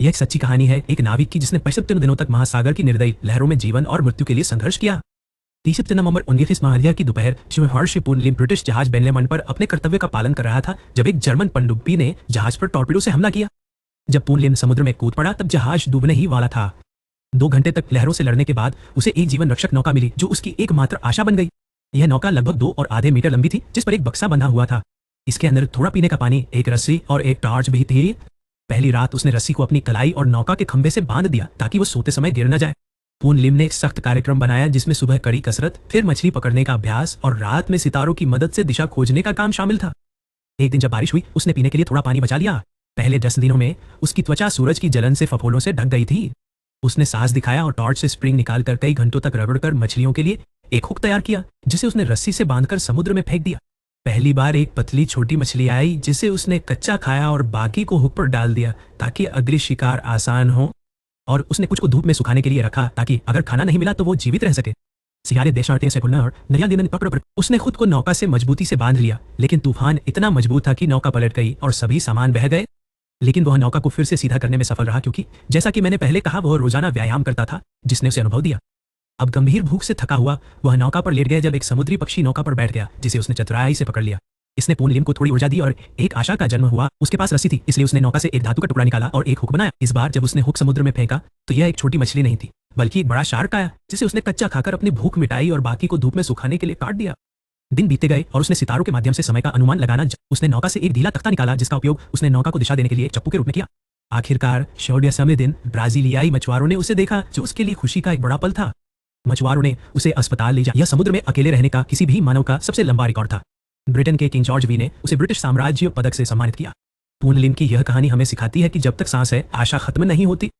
यह एक सच्ची कहानी है एक नाविक की जिसने 75 दिनों तक महासागर की निर्दयी लहरों में जीवन और मृत्यु के लिए संघर्ष किया। 30 नवंबर 19 माह की दोपहर शिवहर्षपूर्ण ब्रिटिश जहाज बेनलेमंड पर अपने कर्तव्य का पालन कर रहा था जब एक जर्मन पनडुब्बी ने जहाज पर टॉर्पीडो से हमला किया। जब पूर्णलिम समुद्र में कूद पड़ा तब जहाज डूबने ही वाला था। 2 घंटे तक लहरों से लड़ने के बाद उसे एक जीवन रक्षक नौका मिली जो उसकी एकमात्र आशा बन गई। यह नौका लगभग 2.5 मीटर लंबी थी जिस पर एक बक्सा बंधा हुआ था। इसके अंदर थोड़ा पीने का पानी, एक रस्सी और एक टॉर्च भी थी। पहली रात उसने रस्सी को अपनी कलाई और नौका के खंभे से बांध दिया ताकि वो सोते समय गिर न जाए। पूर्णलिम ने एक सख्त कार्यक्रम बनाया जिसमें सुबह कड़ी कसरत, फिर मछली पकड़ने का अभ्यास और रात में सितारों की मदद से दिशा खोजने का काम शामिल था। एक दिन जब बारिश हुई उसने पीने के लिए थोड़ा पानी बचा लिया। पहले 10 दिनों में उसकी त्वचा सूरज की जलन से फफोलों से ढक गई थी। उसने साहस दिखाया और टॉर्च से स्प्रिंग निकालकर कई घंटों तक रगड़कर मछलियों के लिए एक हुक तैयार किया जिसे उसने रस्सी से बांधकर समुद्र में फेंक दिया। पहली बार एक पतली छोटी मछली आई जिसे उसने कच्चा खाया और बाकी को हुक पर डाल दिया ताकि अगली शिकार आसान हो, और उसने कुछ को धूप में सुखाने के लिए रखा ताकि अगर खाना नहीं मिला तो वो जीवित रह सके। सियारे देशार्ते से और नया दिन पकड़ उसने खुद को नौका से मजबूती से बांध लिया, लेकिन तूफान इतना मजबूत था कि नौका पलट गई और सभी सामान बह गए। लेकिन वह नौका को फिर से सीधा करने में सफल रहा क्योंकि जैसा कि मैंने पहले कहा वह रोजाना व्यायाम करता था जिसने उसे अनुभव दिया। अब गंभीर भूख से थका हुआ वह नौका पर लेट गया जब एक समुद्री पक्षी नौका पर बैठ गया जिसे उसने चतुराई से पकड़ लिया। इसने पूर्णलिम को थोड़ी ऊर्जा दी और एक आशा का जन्म हुआ। उसके पास रस्सी थी इसलिए उसने नौका से एक धातु का टुकड़ा निकाला और एक हुक बनाया। इस बार जब उसने हुक समुद्र में फेंका तो यह एक छोटी मछली नहीं थी बल्कि एक बड़ा शार्क आया जिसे उसने कच्चा खाकर अपनी भूख मिटाई और बाकी को धूप में सुखाने के लिए काट दिया। दिन बीतते गए और उसने सितारों के माध्यम से समय का अनुमान लगाना। उसने नौका से एक ढीला तख्ता निकाला जिसका उपयोग उसने नौका को दिशा देने के लिए चप्पू के रूप में किया। आखिरकार शौर्यसमय दिन ब्राजीलियाई मछुआरों ने उसे देखा जो उसके लिए खुशी का एक बड़ा पल था। मछुआरों ने उसे अस्पताल ले जाया। यह समुद्र में अकेले रहने का किसी भी मानव का सबसे लंबा रिकॉर्ड था। ब्रिटेन के किंग जॉर्ज वी ने उसे ब्रिटिश साम्राज्य पदक से सम्मानित किया। पूर्णलिम की यह कहानी हमें सिखाती है कि जब तक सांस है आशा खत्म नहीं होती।